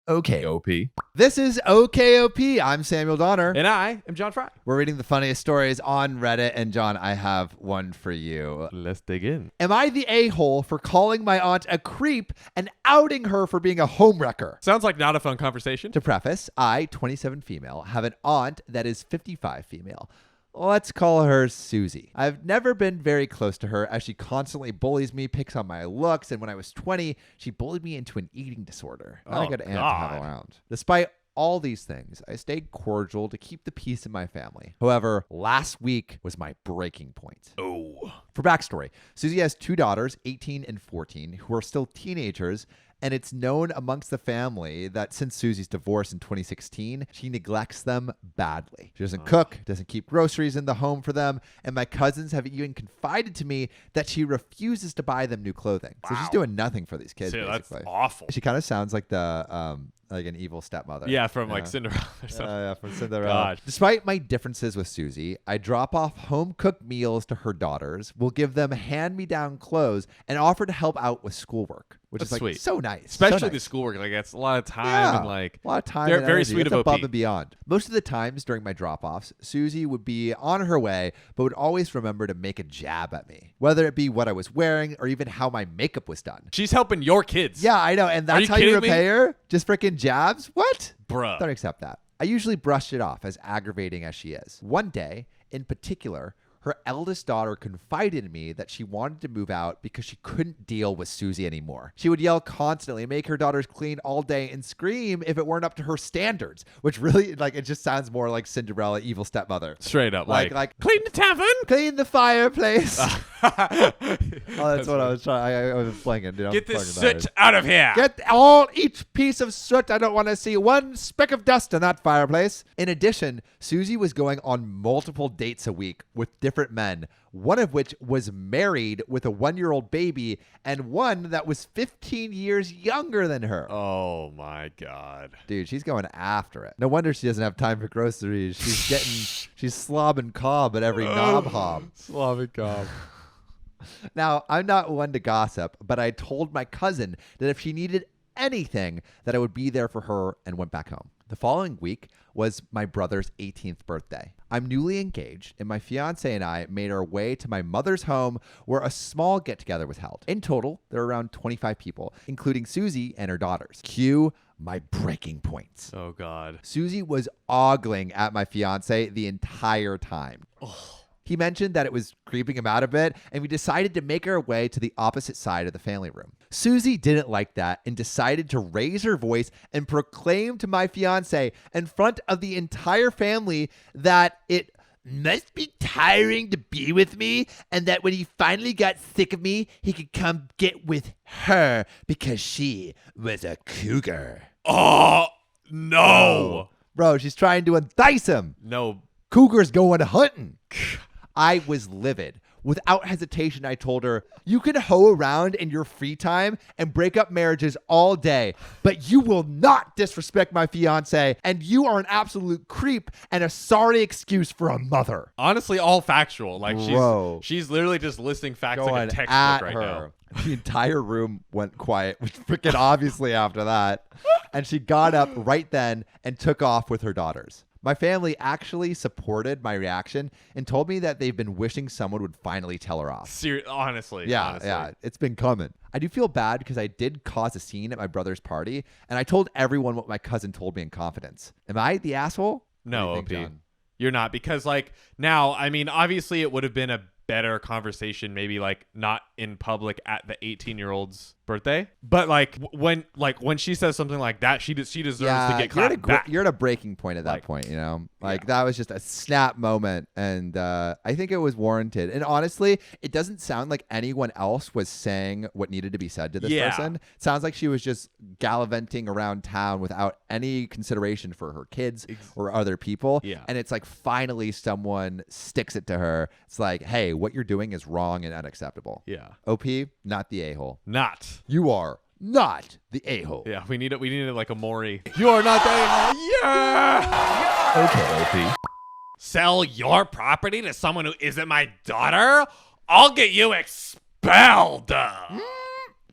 OKOP. This is OKOP. I'm Samuel Donner. And I am John Frye. We're reading the funniest stories on Reddit. And John, I have one for you. Let's dig in. Am I the a-hole for calling my aunt a creep and outing her for being a homewrecker? Sounds like not a fun conversation. To preface, I, 27 female, have an aunt that is 55 female. Let's call her Susie. I've never been very close to her as she constantly bullies me, picks on my looks, and when I was 20, she bullied me into an eating disorder. Not a good aunt to have around. Despite all these things, I stayed cordial to keep the peace in my family. However, last week was my breaking point. For backstory, Susie has two daughters, 18 and 14, who are still teenagers, and it's known amongst the family that since Susie's divorce in 2016, she neglects them badly. She doesn't cook, doesn't keep groceries in the home for them, and my cousins have even confided to me that she refuses to buy them new clothing. So she's doing nothing for these kids, basically. That's awful. She kind of sounds like like an evil stepmother. Yeah, from like Cinderella or something. Yeah, from Cinderella. God. Despite my differences with Susie, I drop off home-cooked meals to her daughters, will give them hand-me-down clothes, and offer to help out with schoolwork, which That's is like sweet. so nice. Especially so nice. the schoolwork. Like, that's a lot of time and like a lot of time. They're and very energy. sweet It's of above OP. and beyond. Most of the times during my drop-offs, Susie would be on her way, but would always remember to make a jab at me, whether it be what I was wearing or even how my makeup was done. She's helping your kids. Yeah, I know, and that's how you repay her? Just freaking jabs? What? Bruh. Don't accept that. I usually brush it off, as aggravating as she is. One day, in particular, her eldest daughter confided in me that she wanted to move out because she couldn't deal with Susie anymore. She would yell constantly, make her daughters clean all day, and scream if it weren't up to her standards, which really, like, it just sounds more like Cinderella, evil stepmother. Straight up. Like clean the tavern, clean the fireplace. That's what I was trying. I was blanking. Dude. Get this soot out of here. Get each piece of soot. I don't want to see one speck of dust in that fireplace. In addition, Susie was going on multiple dates a week with different men, one of which was married with a 1-year-old baby and one that was 15 years younger than her. Oh my God. Dude, she's going after it. No wonder she doesn't have time for groceries. She's slobbing cob at every knob hob. Slobbing cob. Now, I'm not one to gossip, but I told my cousin that if she needed anything, that I would be there for her, and went back home. The following week was my brother's 18th birthday. I'm newly engaged, and my fiance and I made our way to my mother's home where a small get-together was held. In total, there were around 25 people, including Susie and her daughters. Cue my breaking points. Oh, God. Susie was ogling at my fiance the entire time. He mentioned that it was creeping him out a bit, and we decided to make our way to the opposite side of the family room. Susie didn't like that and decided to raise her voice and proclaim to my fiance in front of the entire family that it must be tiring to be with me, and that when he finally got sick of me, he could come get with her because she was a cougar. Oh, no. Bro, she's trying to entice him. No. Cougars going hunting. I was livid. Without hesitation, I told her, you can hoe around in your free time and break up marriages all day, but you will not disrespect my fiance, and you are an absolute creep and a sorry excuse for a mother. Honestly, all factual. Like, Bro. she's literally just listing facts Going like a textbook at right her. now. The entire room went quiet, which freaking obviously after that. And she got up right then and took off with her daughters. My family actually supported my reaction and told me that they've been wishing someone would finally tell her off. Honestly. Yeah, it's been coming. I do feel bad because I did cause a scene at my brother's party, and I told everyone what my cousin told me in confidence. Am I the asshole? No, What OP. do you think, John? You're not, because like now, I mean, obviously it would have been a better conversation, maybe like not in public at the 18-year-old's birthday, but like when she says something like that, she deserves to get clapped back. You're at a breaking point at that point, you know? That was just a snap moment, and I think it was warranted. And honestly, it doesn't sound like anyone else was saying what needed to be said to this person. It sounds like she was just gallivanting around town without any consideration for her kids or other people. Yeah. And it's like finally someone sticks it to her. It's like, hey, what you're doing is wrong and unacceptable. Yeah. OP, not the a-hole. Not. You are not the a-hole. Yeah, we need like a Maury. You are not the a-hole. Yeah. Okay, OP. Sell your property to someone who isn't my daughter? I'll get you expelled.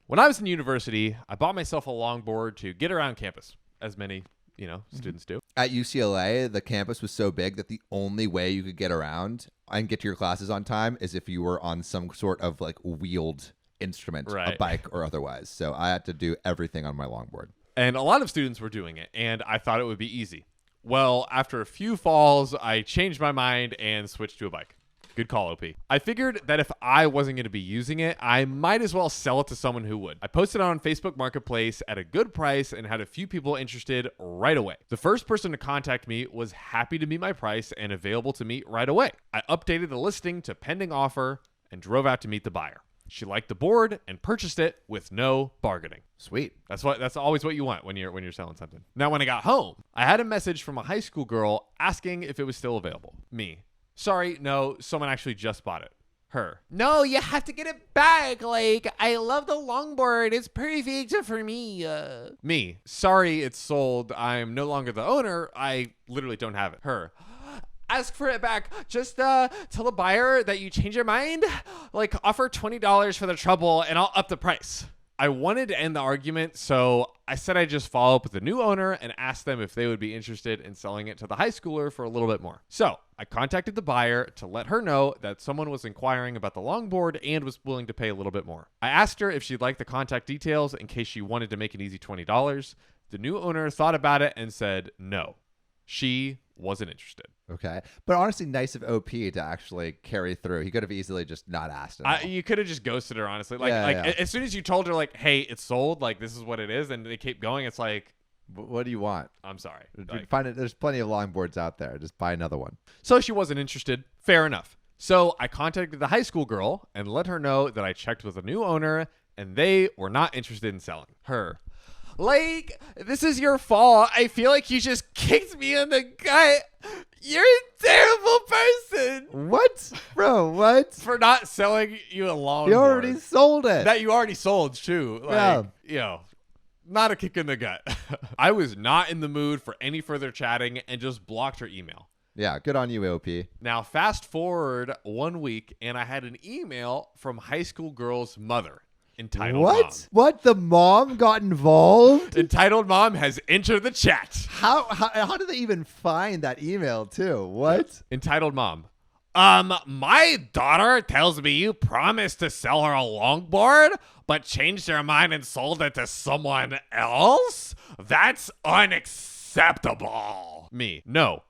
When I was in university, I bought myself a longboard to get around campus. as many, students do. At UCLA, the campus was so big that the only way you could get around and get to your classes on time is if you were on some sort of like wheeled instrument, a bike or otherwise. So I had to do everything on my longboard. And a lot of students were doing it, and I thought it would be easy. Well, after a few falls, I changed my mind and switched to a bike. Good call, OP. I figured that if I wasn't going to be using it, I might as well sell it to someone who would. I posted it on Facebook Marketplace at a good price and had a few people interested right away. The first person to contact me was happy to meet my price and available to meet right away. I updated the listing to pending offer and drove out to meet the buyer. She liked the board and purchased it with no bargaining. Sweet. That's always what you want when you're selling something. Now, when I got home, I had a message from a high school girl asking if it was still available. Me. Sorry, no, someone actually just bought it. Her. No, you have to get it back. Like, I love the longboard. It's perfect for me. Me. Sorry, it's sold. I'm no longer the owner. I literally don't have it. Her. Ask for it back. Just tell the buyer that you change your mind. Like, offer $20 for the trouble and I'll up the price. I wanted to end the argument, so I said I'd just follow up with the new owner and ask them if they would be interested in selling it to the high schooler for a little bit more. So I contacted the buyer to let her know that someone was inquiring about the longboard and was willing to pay a little bit more. I asked her if she'd like the contact details in case she wanted to make an easy $20. The new owner thought about it and said no. She wasn't interested. Okay. But honestly, nice of OP to actually carry through. He could have easily just not asked at all. You could have just ghosted her, honestly. As soon as you told her, like, hey, it's sold, like, this is what it is, and they keep going, it's like, what do you want? I'm sorry. Find it. There's plenty of longboards out there. Just buy another one. So she wasn't interested. Fair enough. So I contacted the high school girl and let her know that I checked with a new owner, and they were not interested in selling her. Like, this is your fault. I feel like you just kicked me in the gut. You're a terrible person. What? Bro, what? For not selling you a longboard. You already sold it. That you already sold, too. Like, not a kick in the gut. I was not in the mood for any further chatting and just blocked her email. Yeah, good on you, OP. Now, fast forward 1 week, and I had an email from high school girl's mother. Entitled what? Mom. What? The mom got involved? Entitled Mom has entered the chat. How did they even find that email too? What? Entitled Mom. My daughter tells me you promised to sell her a longboard, but changed your mind and sold it to someone else? That's unacceptable. Me. No.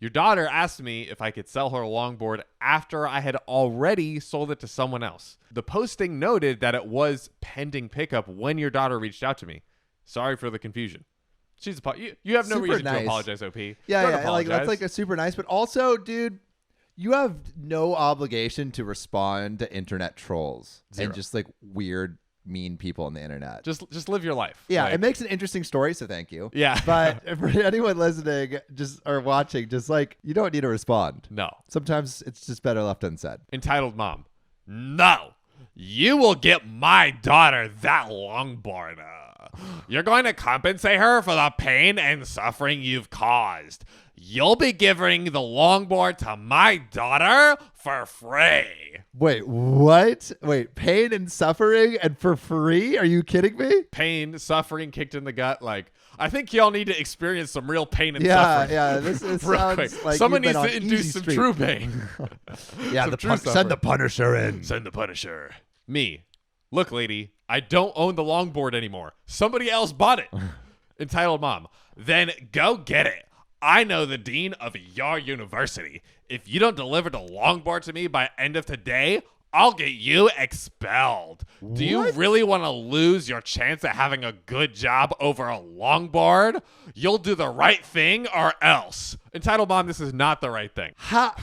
Your daughter asked me if I could sell her a longboard after I had already sold it to someone else. The posting noted that it was pending pickup when your daughter reached out to me. Sorry for the confusion. You have no reason to apologize, OP. Yeah, like that's like a super nice, but also, dude, you have no obligation to respond to internet trolls. Zero. And just like weird, mean people on the internet. Just live your life. Yeah, like, it makes an interesting story, so thank you. Yeah. But for anyone listening or watching, just like, you don't need to respond. No. Sometimes it's just better left unsaid. Entitled Mom. No. You will get my daughter that longboard. You're going to compensate her for the pain and suffering you've caused. You'll be giving the longboard to my daughter for free. Wait, what? Wait, pain and suffering and for free? Are you kidding me? Pain, suffering, kicked in the gut. Like, I think y'all need to experience some real pain and suffering. Yeah, this sounds quick. like someone needs to induce some true pain. Yeah, send the Punisher in. Send the Punisher. Me. Look, lady, I don't own the longboard anymore. Somebody else bought it. Entitled Mom. Then go get it. I know the dean of your university. If you don't deliver the longboard to me by end of today, I'll get you expelled. Do you really want to lose your chance at having a good job over a longboard? You'll do the right thing or else. Entitled Mom, this is not the right thing.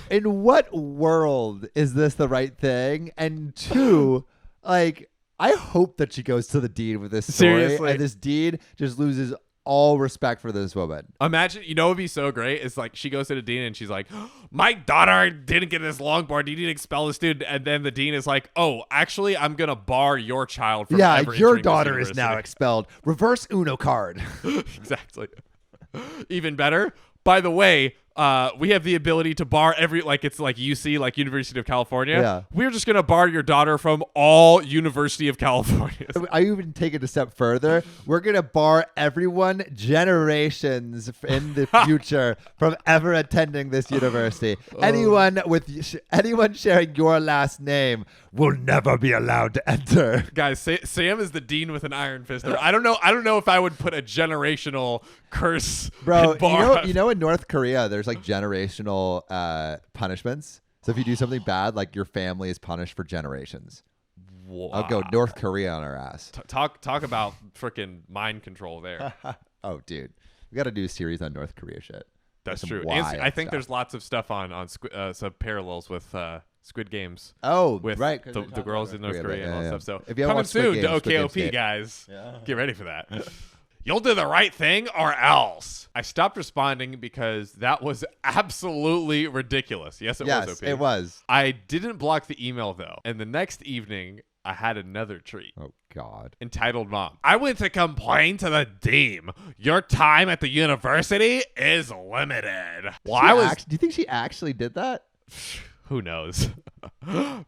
In what world is this the right thing? And two, like, I hope that she goes to the dean with this story. Seriously. And this dean just loses all respect for this woman. Imagine, what would be so great? It's like she goes to the dean and she's like, my daughter didn't get this longboard. You need to expel the student. And then the dean is like, oh, actually, I'm going to bar your child from ever your entering daughter this is now university. Expelled. Reverse Uno card. Exactly. Even better. By the way, we have the ability to bar every, like it's like UC, like University of California. Yeah. We're just going to bar your daughter from all University of California. I even take it a step further. We're going to bar everyone generations in the future from ever attending this university. Anyone sharing your last name will never be allowed to enter. Guys, Sam is the dean with an iron fist. I don't know if I would put a generational curse. Bro, bar. you know in North Korea there's like generational punishments. So if you do something bad, like your family is punished for generations. Wow. I'll go North Korea on our ass. Talk about freaking mind control there. Oh, dude. We got to do a series on North Korea shit. That's Some true. wild And I think stuff. there's lots of stuff on some parallels with Squid Games. Oh, With right. the girls in North Korea and all that stuff. So if you haven't coming watched Squid soon Games, to Squid Games OKOP, Gate. guys. Yeah. Get ready for that. You'll do the right thing or else. I stopped responding because that was absolutely ridiculous. Yes, it was, OP. It was. I didn't block the email, though. And the next evening, I had another treat. Oh, God. Entitled Mom. I went to complain to the dean. Your time at the university is limited. Well, Do you think she actually did that? Who knows?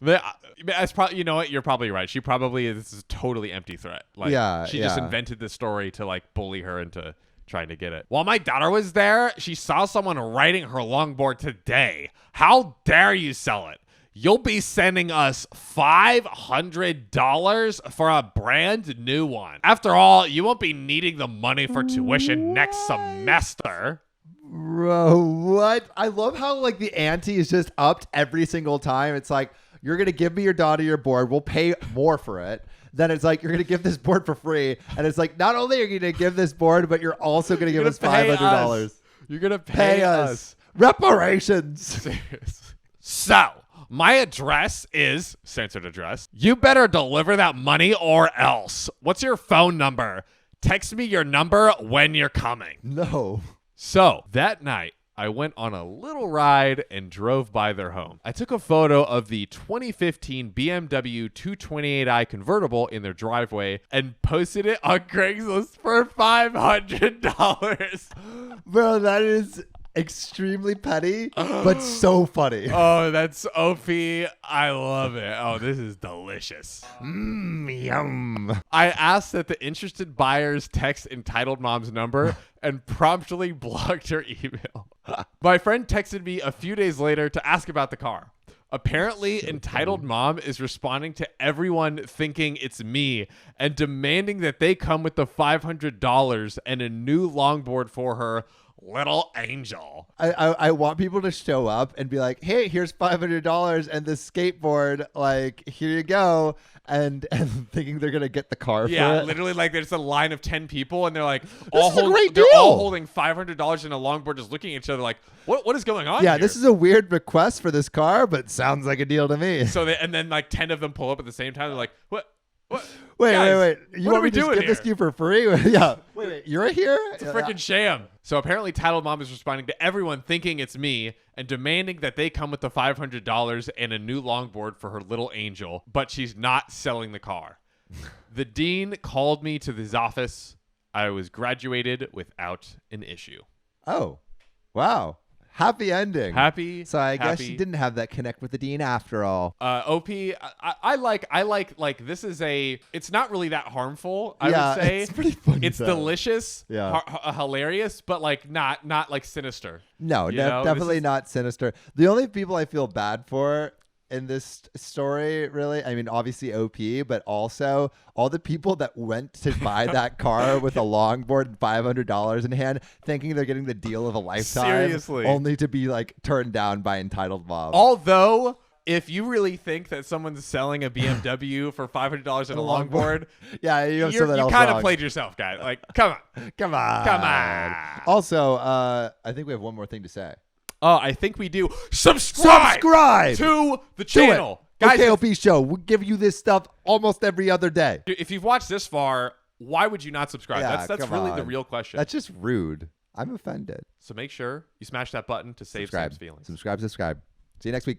That's probably, you know what? You're probably right. She probably this is a totally empty threat. Like, she just invented this story to like bully her into trying to get it. While my daughter was there, she saw someone riding her longboard today. How dare you sell it? You'll be sending us $500 for a brand new one. After all, you won't be needing the money for tuition next semester. Bro, what? I love how like the ante is just upped every single time. It's like, you're going to give me your daughter your board. We'll pay more for it. Then it's like, you're going to give this board for free. And it's like, not only are you going to give this board, but you're also going to give us $500. You're going to pay us. Reparations. Serious. So, my address is censored address. You better deliver that money or else. What's your phone number? Text me your number when you're coming. No. So that night, I went on a little ride and drove by their home. I took a photo of the 2015 BMW 228i convertible in their driveway and posted it on Craigslist for $500. Bro, that is extremely petty, but so funny. Oh, that's OP. I love it. Oh, this is delicious. Yum. I asked that the interested buyers text Entitled Mom's number and promptly blocked her email. My friend texted me a few days later to ask about the car. Apparently, Entitled Mom is responding to everyone thinking it's me and demanding that they come with the $500 and a new longboard for her little angel. I want people to show up and be like, hey, here's $500 and this skateboard, like, here you go. And thinking they're going to get the car for it. Literally, like, there's a line of 10 people and they're like, This is a great they're deal. all holding $500 in a longboard, just looking at each other like, what is going on here? This is a weird request for this car, but sounds like a deal to me. So and then like 10 of them pull up at the same time. They're like, what? Wait. Guys, You what want are we me to doing give this here? to you for free? Yeah. Wait. You're here? It's a freaking sham. So apparently Titled Mom is responding to everyone thinking it's me and demanding that they come with the $500 and a new longboard for her little angel, but she's not selling the car. The dean called me to his office. I was graduated without an issue. Oh, wow. Happy ending. So I guess you didn't have that connect with the dean after all. OP, I like this is it's not really that harmful, I would say. It's pretty funny. It's delicious, hilarious, but like not like sinister. No, know, definitely not sinister. The only people I feel bad for in this story, really, I mean, obviously OP, but also all the people that went to buy that car with a longboard and $500 in hand, thinking they're getting the deal of a lifetime. Seriously. Only to be like turned down by Entitled Mom. Although, if you really think that someone's selling a BMW for $500 and a longboard, you kind of played yourself, guys. Like, come on. Also, I think we have one more thing to say. Oh, I think we do. Subscribe to the channel. Guys, OKOP show. We give you this stuff almost every other day. If you've watched this far, why would you not subscribe? Yeah, that's really the real question. That's just rude. I'm offended. So make sure you smash that button to save Sam's feelings. Subscribe. See you next week.